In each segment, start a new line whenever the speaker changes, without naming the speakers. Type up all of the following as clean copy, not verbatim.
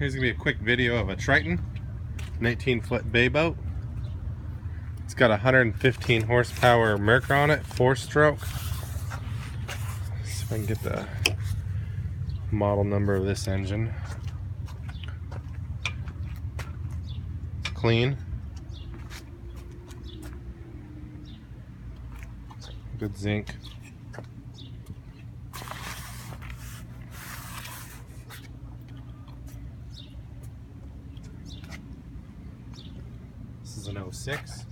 Here's going to be a quick video of a Tritan, an 18-foot bay boat. It's got a 115 horsepower Merc on it, 4-stroke. See if I can get the model number of this engine. It's clean. Good zinc. This is an 06.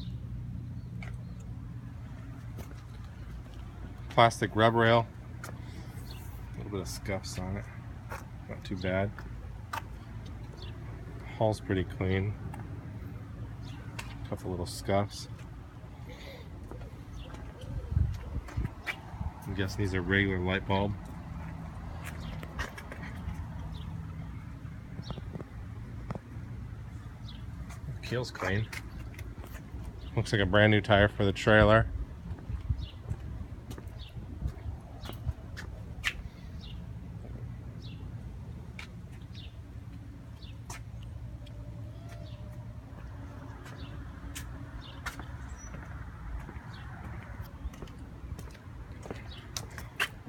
Plastic rub rail. A little bit of scuffs on it. Not too bad. Hull's pretty clean. A couple little scuffs. I'm guessing these are regular light bulb. Keel's clean. Looks like a brand new tire for the trailer.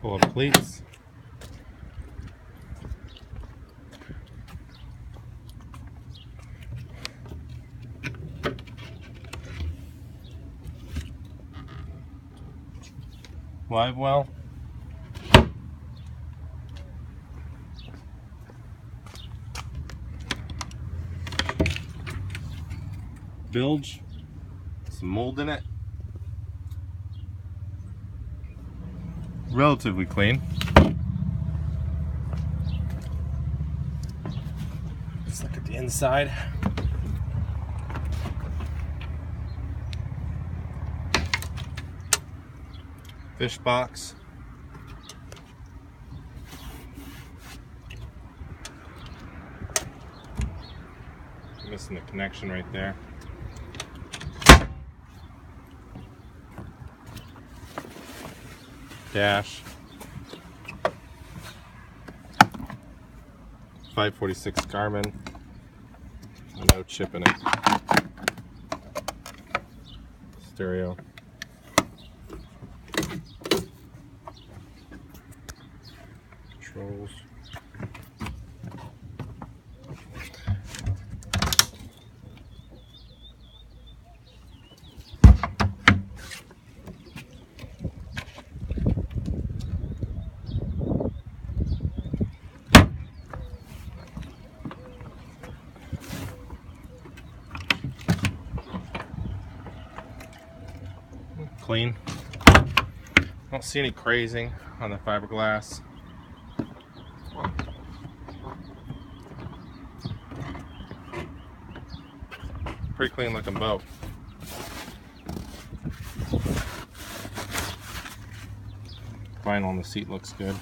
Full of cleats. Live well. Bilge. Some mold in it. Relatively clean. Let's look at the inside. Fish box. Missing the connection right there. Dash. 546 Garmin. No chip in it. Stereo. Controls. Clean. Don't see any crazing on the fiberglass. Pretty clean looking boat. Vinyl on the seat looks good.